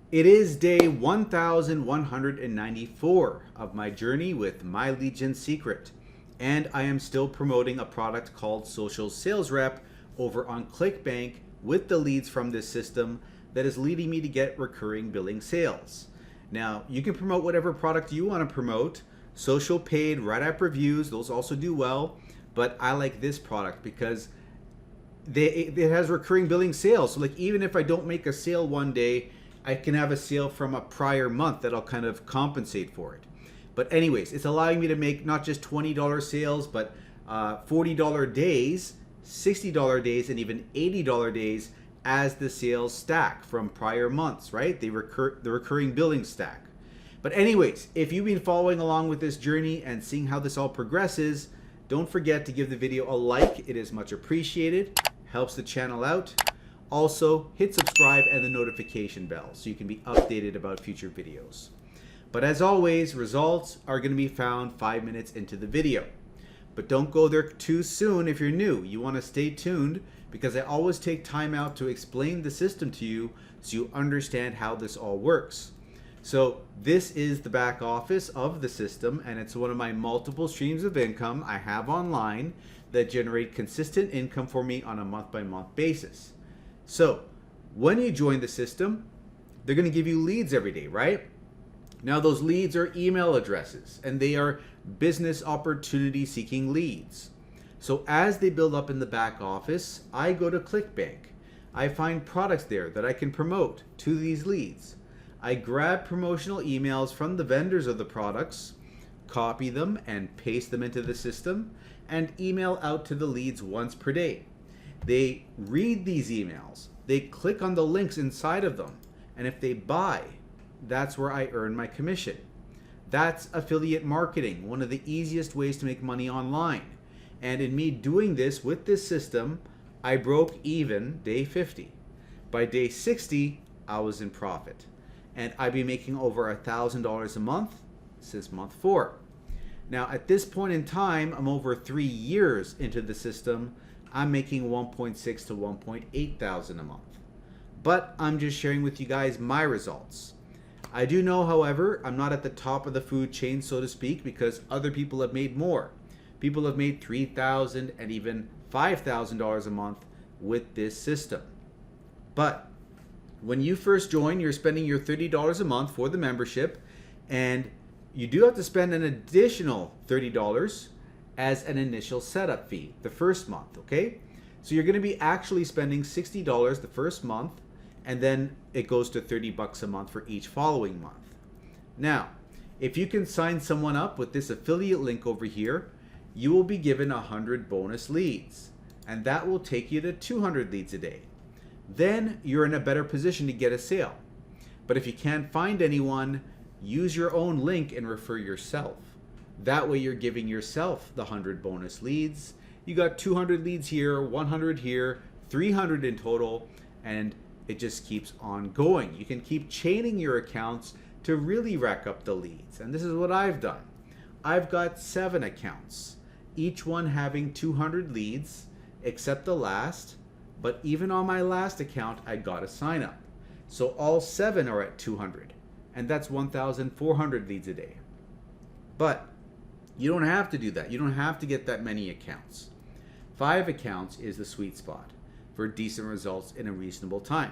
It is day 1194 of my journey with My Legion Secret, and I am still promoting a product called Social Sales Rep over on Clickbank with the leads from this system that is leading me to get recurring billing sales. Now, you can promote whatever product you want to promote. Social paid, WriteAppReviews, those also do well, but I like this product because it has recurring billing sales. So like even if I don't make a sale one day, I can have a sale from a prior month that'll kind of compensate for it. But anyways, it's allowing me to make not just $20 sales, but $40 days, $60 days, and even $80 days as the sales stack from prior months, right? The recurring billing stack. But anyways, if you've been following along with this journey and seeing how this all progresses, don't forget to give the video a like. It is much appreciated, helps the channel out. Also, hit subscribe and the notification bell so you can be updated about future videos. But as always, results are going to be found 5 minutes into the video. But don't go there too soon if you're new. You want to stay tuned because I always take time out to explain the system to you so you understand how this all works. So this is the back office of the system, and it's one of my multiple streams of income I have online that generate consistent income for me on a month-by-month basis. So when you join the system, they're going to give you leads every day, right? Now those leads are email addresses and they are business opportunity seeking leads. So as they build up in the back office, I go to Clickbank. I find products there that I can promote to these leads. I grab promotional emails from the vendors of the products, copy them and paste them into the system, and email out to the leads once per day. They read these emails, they click on the links inside of them, and if they buy, that's where I earn my commission. That's affiliate marketing, one of the easiest ways to make money online. And in me doing this with this system, I broke even day 50. By day 60, I was in profit. And I've been making over $1,000 a month since month 4. Now at this point in time, I'm over 3 years into the system. I'm making 1.6 to 1.8 thousand a month. But I'm just sharing with you guys my results. I do know, however, I'm not at the top of the food chain, so to speak, because other people have made more. People have made $3,000 and even $5,000 a month with this system. But when you first join, you're spending your $30 a month for the membership, and you do have to spend an additional $30 as an initial setup fee the first month, okay? So you're going to be actually spending $60 the first month, and then it goes to $30 a month for each following month. Now, if you can sign someone up with this affiliate link over here, you will be given 100 bonus leads, and that will take you to 200 leads a day. Then you're in a better position to get a sale. But if you can't find anyone, use your own link and refer yourself. That way you're giving yourself the 100 bonus leads. You got 200 leads here, 100 here, 300 in total, and it just keeps on going. You can keep chaining your accounts to really rack up the leads. And this is what I've done. I've got 7 accounts, each one having 200 leads, except the last. But even on my last account, I got a sign up. So all 7 are at 200, and that's 1,400 leads a day. But you don't have to do that. You don't have to get that many accounts. 5 accounts is the sweet spot for decent results in a reasonable time.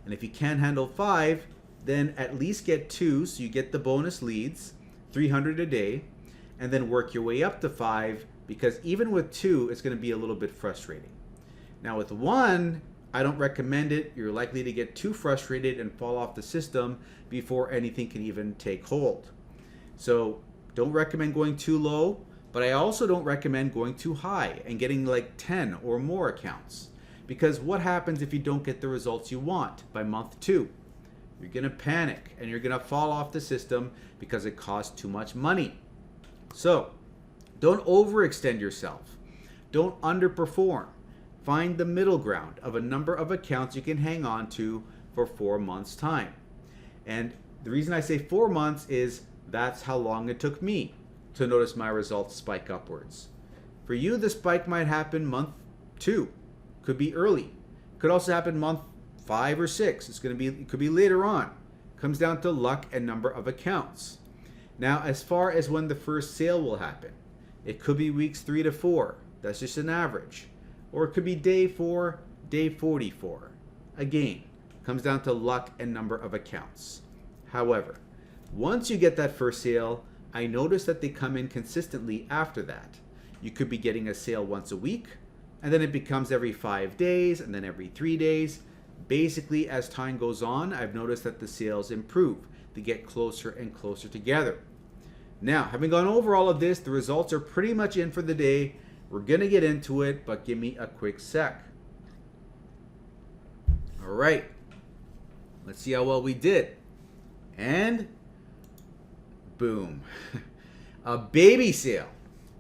And if you can't handle 5, then at least get 2 so you get the bonus leads, 300 a day, and then work your way up to 5, because even with 2, it's going to be a little bit frustrating. Now with 1, I don't recommend it. You're likely to get too frustrated and fall off the system before anything can even take hold. So don't recommend going too low, but I also don't recommend going too high and getting like 10 or more accounts. Because what happens if you don't get the results you want by month 2? You're gonna panic and you're gonna fall off the system because it costs too much money. So don't overextend yourself. Don't underperform. Find the middle ground of a number of accounts you can hang on to for 4 months' time. And the reason I say 4 months is that's how long it took me to notice my results spike upwards. For you, the spike might happen month 2, could be early, could also happen month 5 or 6. It could be later on. Comes down to luck and number of accounts. Now, as far as when the first sale will happen, it could be weeks 3 to 4. That's just an average. Or it could be day 4, day 44. Again, comes down to luck and number of accounts. However, once you get that first sale, I notice that they come in consistently after that. You could be getting a sale once a week, and then it becomes every 5 days, and then every 3 days. Basically, as time goes on, I've noticed that the sales improve. They get closer and closer together. Now, having gone over all of this, the results are pretty much in for the day. We're going to get into it, but give me a quick sec. All right. Let's see how well we did. And boom. A baby sale.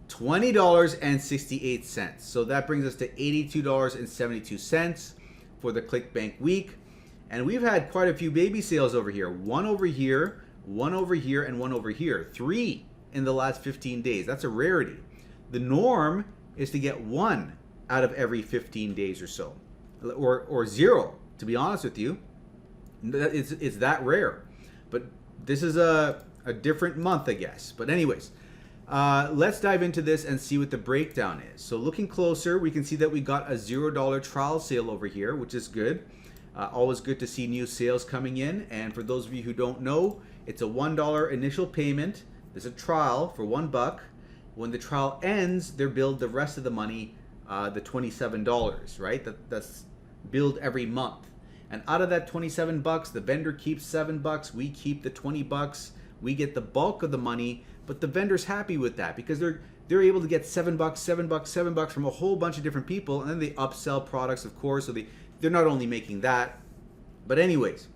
$20.68. So that brings us to $82.72 for the Clickbank week. And we've had quite a few baby sales over here. One over here, one over here, and one over here. 3 in the last 15 days. That's a rarity. The norm is to get 1 out of every 15 days or so. Or 0, to be honest with you. It's that rare. But this is a different month, I guess. But anyways, let's dive into this and see what the breakdown is. So looking closer, we can see that we got a $0 trial sale over here, which is good. Always good to see new sales coming in. And for those of you who don't know, it's a $1 initial payment. There's a trial for $1. When the trial ends, they're billed the rest of the money, the $27, right? That's billed every month. And out of that $27, the vendor keeps $7. We keep the $20. We get the bulk of the money, but the vendor's happy with that because they're able to get $7, $7, $7 from a whole bunch of different people, and then they upsell products, of course. So they're not only making that, but anyways,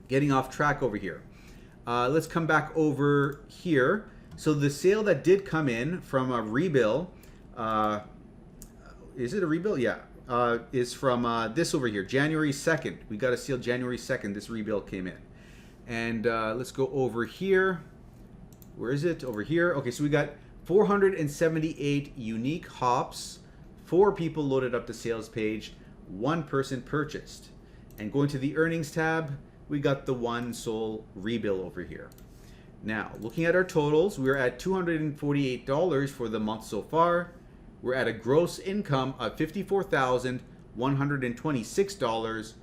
getting off track over here. Let's come back over here. So the sale that did come in from a rebill, is it a rebill? Yeah. Is from this over here, January 2nd. We got a sale January 2nd. This rebill came in. And let's go over here. Where is it? Over here. Okay, so we got 478 unique hops. 4 people loaded up the sales page. 1 person purchased. And going to the earnings tab, we got the 1 sole rebill over here. Now, looking at our totals, we're at $248 for the month so far. We're at a gross income of $54,126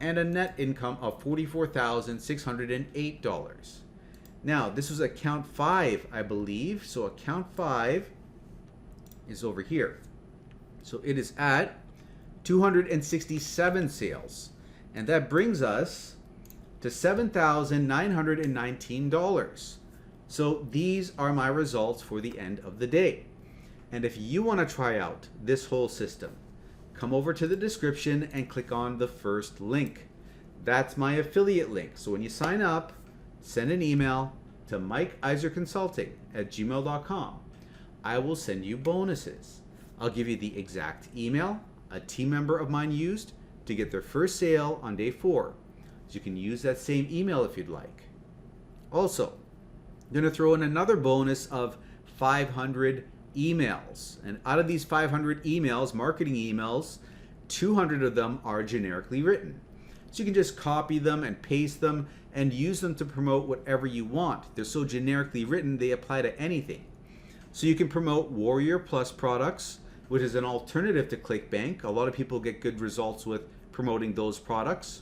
and a net income of $44,608. Now, this was account 5, I believe. So account 5 is over here. So it is at 267 sales. And that brings us to $7,919. So these are my results for the end of the day. And if you want to try out this whole system, come over to the description and click on the first link. That's my affiliate link. So when you sign up, send an email to mikeiserconsulting@gmail.com. I will send you bonuses. I'll give you the exact email a team member of mine used to get their first sale on day 4. So you can use that same email if you'd like. Also, I'm going to throw in another bonus of 500 emails. And out of these 500 emails, marketing emails, 200 of them are generically written. So you can just copy them and paste them and use them to promote whatever you want. They're so generically written, they apply to anything. So you can promote Warrior Plus products, which is an alternative to Clickbank. A lot of people get good results with promoting those products.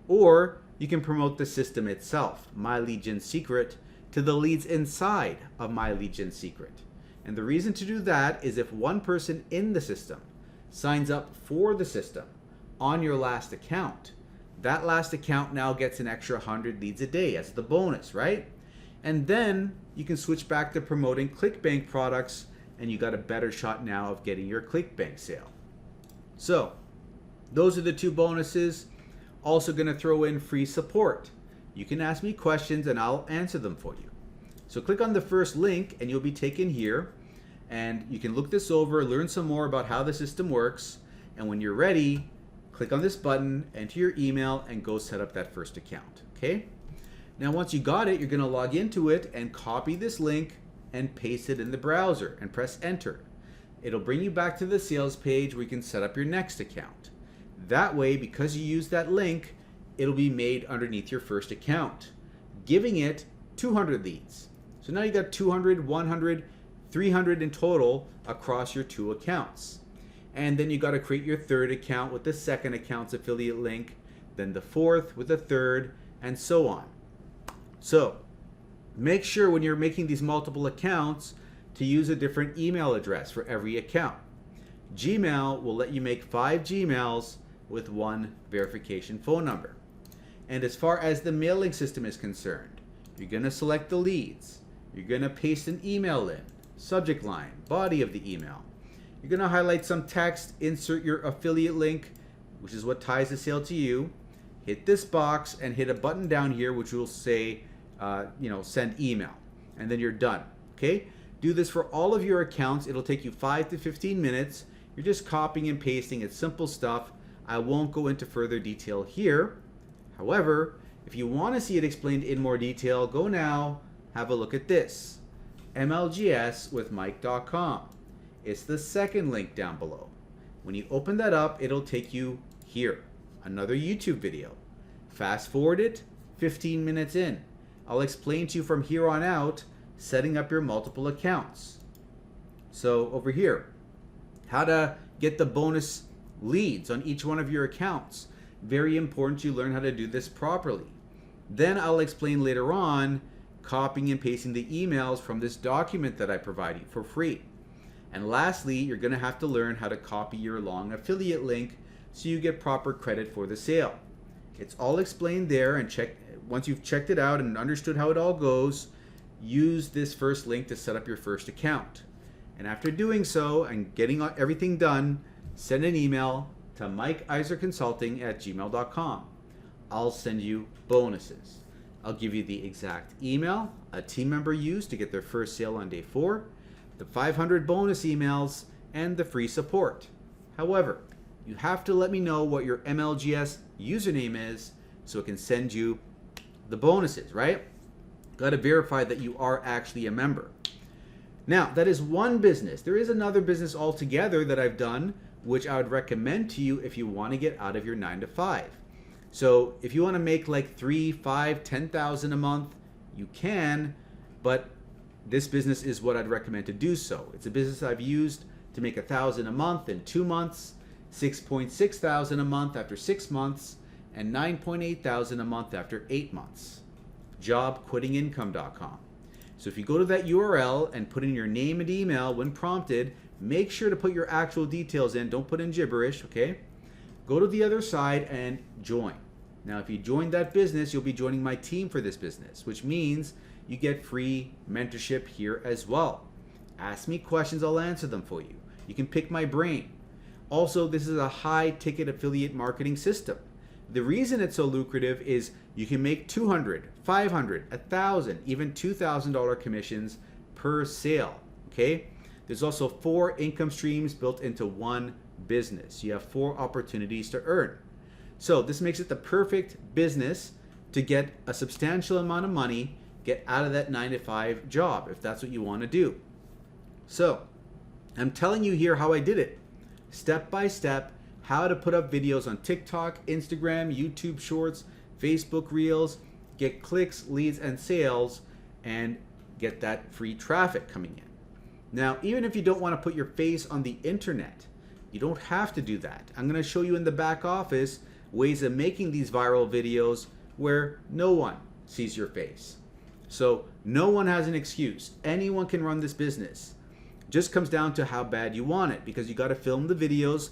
Or you can promote the system itself, My Lead Gen Secret, to the leads inside of My Lead Gen Secret. And the reason to do that is if one person in the system signs up for the system on your last account, that last account now gets an extra 100 leads a day as the bonus, right? And then you can switch back to promoting Clickbank products, and you got a better shot now of getting your Clickbank sale. So those are the 2 bonuses. Also going to throw in free support. You can ask me questions and I'll answer them for you. So click on the first link and you'll be taken here, and you can look this over, learn some more about how the system works, and when you're ready, click on this button, enter your email, and go set up that first account. Okay? Now once you got it, you're going to log into it and copy this link and paste it in the browser and press enter. It'll bring you back to the sales page where you can set up your next account. That way, because you use that link, it'll be made underneath your first account. giving it 200 leads. So now you got 200, 100, 300 in total across your 2 accounts. And then you got to create your 3rd account with the 2nd account's affiliate link, then the 4th with the 3rd, and so on. So make sure when you're making these multiple accounts to use a different email address for every account. Gmail will let you make 5 Gmails with 1 verification phone number. And as far as the mailing system is concerned, you're going to select the leads. You're going to paste an email in, subject line, body of the email. You're going to highlight some text, insert your affiliate link, which is what ties the sale to you. Hit this box and hit a button down here which will say, send email. And then you're done. Okay? Do this for all of your accounts. It'll take you 5 to 15 minutes. You're just copying and pasting. It's simple stuff. I won't go into further detail here. However, if you want to see it explained in more detail, go now, have a look at this. MLGSwithMike.com. It's the 2nd link down below. When you open that up, it'll take you here. Another YouTube video. Fast forward it, 15 minutes in. I'll explain to you from here on out setting up your multiple accounts. So over here, how to get the bonus leads on each one of your accounts. Very important you learn how to do this properly. Then I'll explain later on copying and pasting the emails from this document that I provide you for free. And lastly, you're going to have to learn how to copy your long affiliate link so you get proper credit for the sale. It's all explained there, and once you've checked it out and understood how it all goes, use this first link to set up your first account. And after doing so and getting everything done, send an email to mikeiserconsulting@gmail.com. I'll send you bonuses. I'll give you the exact email a team member used to get their first sale on day 4, the 500 bonus emails, and the free support. However, you have to let me know what your MLGS username is so it can send you the bonuses, right? Got to verify that you are actually a member. Now, that is one business. There is another business altogether that I've done, which I would recommend to you if you want to get out of your 9 to 5. So if you want to make like 3, 5, 10,000 a month, you can, but this business is what I'd recommend to do so. It's a business I've used to make 1,000 a month in 2 months, 6.6 thousand a month after 6 months, and 9.8 thousand a month after 8 months. JobQuittingIncome.com. So if you go to that URL and put in your name and email when prompted, make sure to put your actual details in. Don't put in gibberish, okay? Go to the other side and join. Now, if you join that business, you'll be joining my team for this business, which means you get free mentorship here as well. Ask me questions, I'll answer them for you. You can pick my brain. Also, this is a high-ticket affiliate marketing system. The reason it's so lucrative is you can make $200, $500, $1,000, even $2,000 commissions per sale, okay? There's also 4 income streams built into one business. You have 4 opportunities to earn. So this makes it the perfect business to get a substantial amount of money, get out of that 9 to 5 job if that's what you want to do. So I'm telling you here how I did it. Step by step, how to put up videos on TikTok, Instagram, YouTube Shorts, Facebook Reels, get clicks, leads, and sales, and get that free traffic coming in. Now, even if you don't want to put your face on the internet, you don't have to do that. I'm going to show you in the back office ways of making these viral videos where no one sees your face. So no one has an excuse. Anyone can run this business. Just comes down to how bad you want it, because you got to film the videos,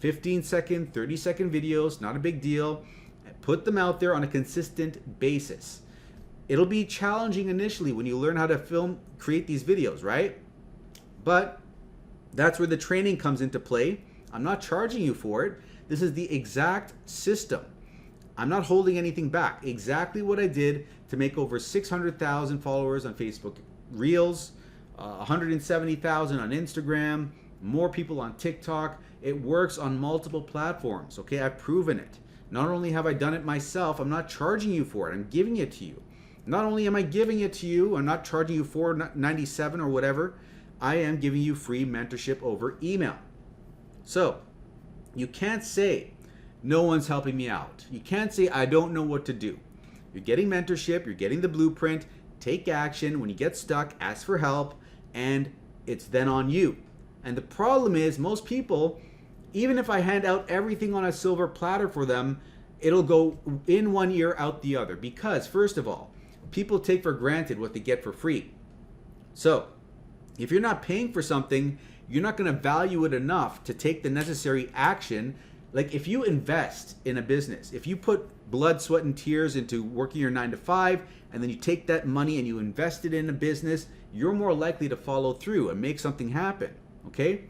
15-second, 30-second videos, not a big deal. Put them out there on a consistent basis. It'll be challenging initially when you learn how to create these videos, right? But that's where the training comes into play. I'm not charging you for it. This is the exact system. I'm not holding anything back. Exactly what I did to make over 600,000 followers on Facebook Reels, 170,000 on Instagram, more people on TikTok. It works on multiple platforms, okay? I've proven it. Not only have I done it myself, I'm not charging you for it. I'm giving it to you. Not only am I giving it to you, I'm not charging you $4.97 or whatever. I am giving you free mentorship over email. So you can't say no one's helping me out. You can't say I don't know what to do. You're getting mentorship, you're getting the blueprint, take action. When you get stuck, ask for help, and it's then on you. And the problem is, most people, even if I hand out everything on a silver platter for them, it'll go in one ear, out the other. Because, first of all, people take for granted what they get for free. So, if you're not paying for something, you're not going to value it enough to take the necessary action. Like if you invest in a business, if you put blood, sweat, and tears into working your 9 to 5, and then you take that money and you invest it in a business, you're more likely to follow through and make something happen. Okay?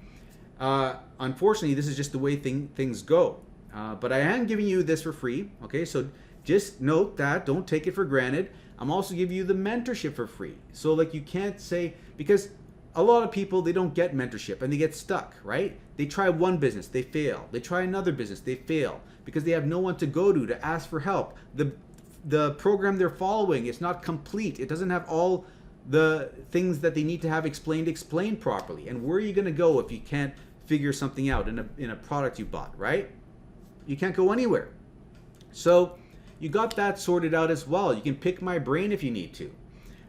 Unfortunately, this is just the way things go. But I am giving you this for free. Okay? So just note that. Don't take it for granted. I'm also giving you the mentorship for free. So like you can't say, because a lot of people, they don't get mentorship and they get stuck, right? They try one business, they fail. They try another business, they fail because they have no one to go to ask for help. The program they're following is not complete. It doesn't have all the things that they need to have explained properly. And where are you going to go if you can't figure something out in a product you bought, right? You can't go anywhere. So you got that sorted out as well. You can pick my brain if you need to.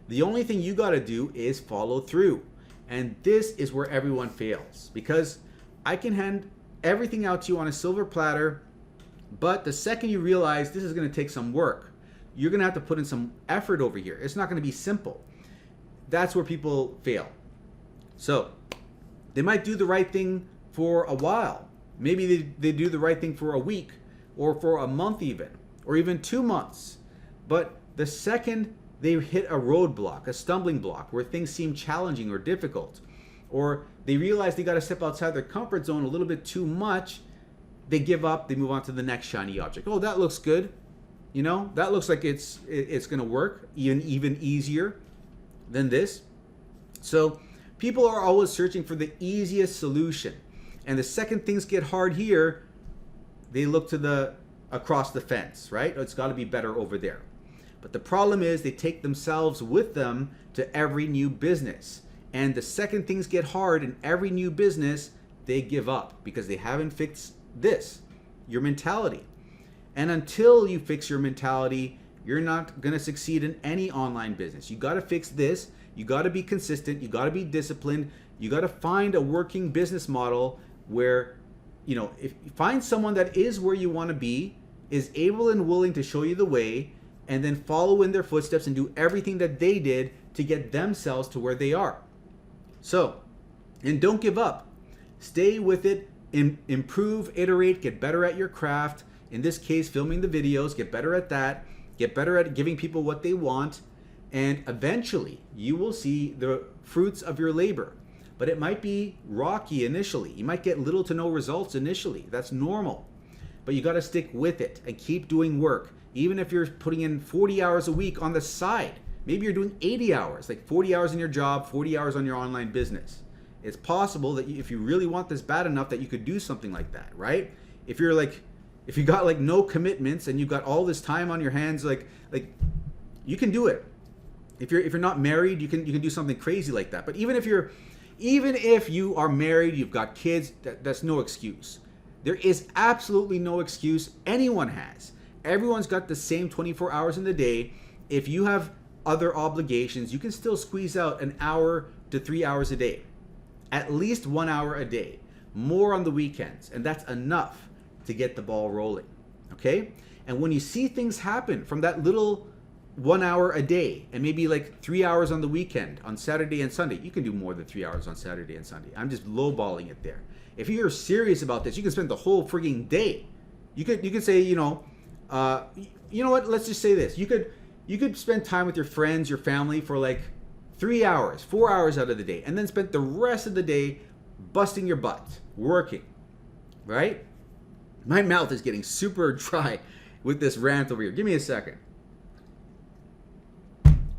The only thing you got to do is follow through. And this is where everyone fails, because I can hand everything out to you on a silver platter, but the second you realize this is going to take some work, you're going to have to put in some effort over here. It's not going to be simple. That's where people fail. So they might do the right thing for a while. Maybe they do the right thing for a week or for a month even, or even 2 months. But the second they hit a roadblock, a stumbling block, where things seem challenging or difficult, or they realize they got to step outside their comfort zone a little bit too much, they give up, they move on to the next shiny object. Oh, that looks good. You know, that looks like it's going to work even easier than this. So people are always searching for the easiest solution. And the second things get hard here, they look to across the fence, right? It's got to be better over there. But the problem is they take themselves with them to every new business. And the second things get hard in every new business, they give up because they haven't fixed this, your mentality. And until you fix your mentality, you're not going to succeed in any online business. You got to fix this. You got to be consistent. You got to be disciplined. You got to find a working business model where, you know, if you find someone that is where you want to be, is able and willing to show you the way, and then follow in their footsteps and do everything that they did to get themselves to where they are. So, and don't give up. Stay with it, improve, iterate, get better at your craft. In this case, filming the videos, get better at that. Get better at giving people what they want. And eventually, you will see the fruits of your labor. But it might be rocky initially. You might get little to no results initially. That's normal. But you got to stick with it and keep doing work. Even if you're putting in 40 hours a week on the side, maybe you're doing 80 hours, like 40 hours in your job, 40 hours on your online business. It's possible that if you really want this bad enough that you could do something like that, right? If you got like no commitments and you've got all this time on your hands, like you can do it. If you're not married, you can do something crazy like that. But even if you are married, you've got kids, that's no excuse. There is absolutely no excuse anyone has. Everyone's got the same 24 hours in the day. If you have other obligations, you can still squeeze out an hour to 3 hours a day. At least 1 hour a day. More on the weekends. And that's enough to get the ball rolling. Okay? And when you see things happen from that little 1 hour a day, and maybe like 3 hours on the weekend, on Saturday and Sunday, you can do more than 3 hours on Saturday and Sunday. I'm just lowballing it there. If you're serious about this, you can spend the whole frigging day. You could say, you know what? Let's just say this. You could spend time with your friends, your family for like 3 hours, 4 hours out of the day, and then spend the rest of the day busting your butt, working, right? My mouth is getting super dry with this rant over here. Give me a second.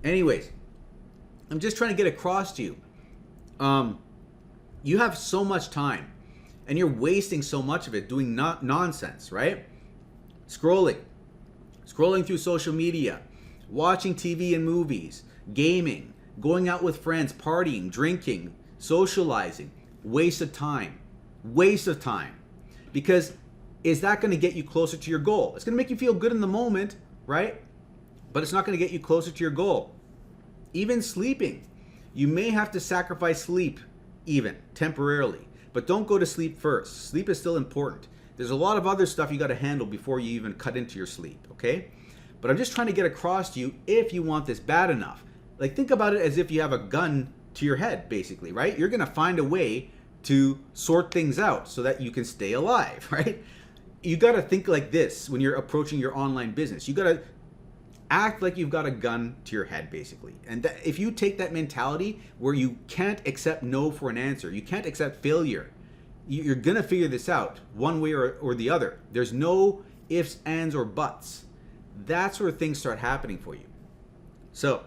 Anyways, I'm just trying to get across to you. You have so much time, and you're wasting so much of it doing nonsense, right? Scrolling through social media, watching TV and movies, gaming, going out with friends, partying, drinking, socializing. Waste of time. Because is that going to get you closer to your goal? It's going to make you feel good in the moment, right? but it's not going to get you closer to your goal. Even sleeping. You may have to sacrifice sleep, even temporarily, but don't go to sleep first. Sleep is still important. There's a lot of other stuff you got to handle before you even cut into your sleep, okay? But I'm just trying to get across to you, if you want this bad enough, like think about it as if you have a gun to your head, basically, right? You're going to find a way to sort things out so that you can stay alive, right? You got to think like this when you're approaching your online business. You got to act like you've got a gun to your head, basically. And if you take that mentality where you can't accept no for an answer, you can't accept failure, you're going to figure this out one way or the other. There's no ifs, ands, or buts. That's where things start happening for you. So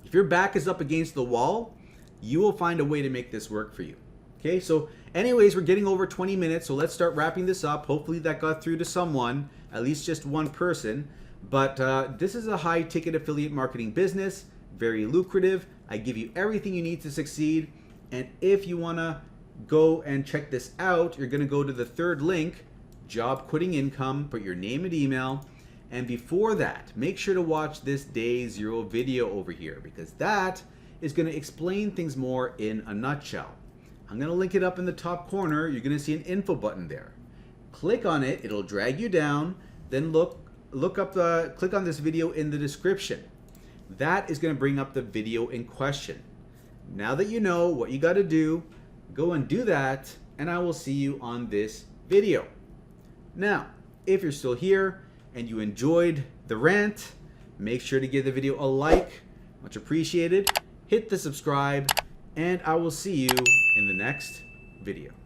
if your back is up against the wall, you will find a way to make this work for you. Okay, so anyways, we're getting over 20 minutes, so let's start wrapping this up. Hopefully that got through to someone, at least just one person. But this is a high-ticket affiliate marketing business, very lucrative. I give you everything you need to succeed. And if you want to go and check this out, you're going to go to the third link, Job Quitting Income, put your name and email. And before that, make sure to watch this Day 0 video over here, because that is going to explain things more in a nutshell. I'm going to link it up in the top corner. You're going to see an info button there. Click on it. It'll drag you down. Then click on this video in the description. That is going to bring up the video in question. Now that you know what you got to do, go and do that, and I will see you on this video. Now, if you're still here and you enjoyed the rant, make sure to give the video a like. Much appreciated. Hit the subscribe, and I will see you in the next video.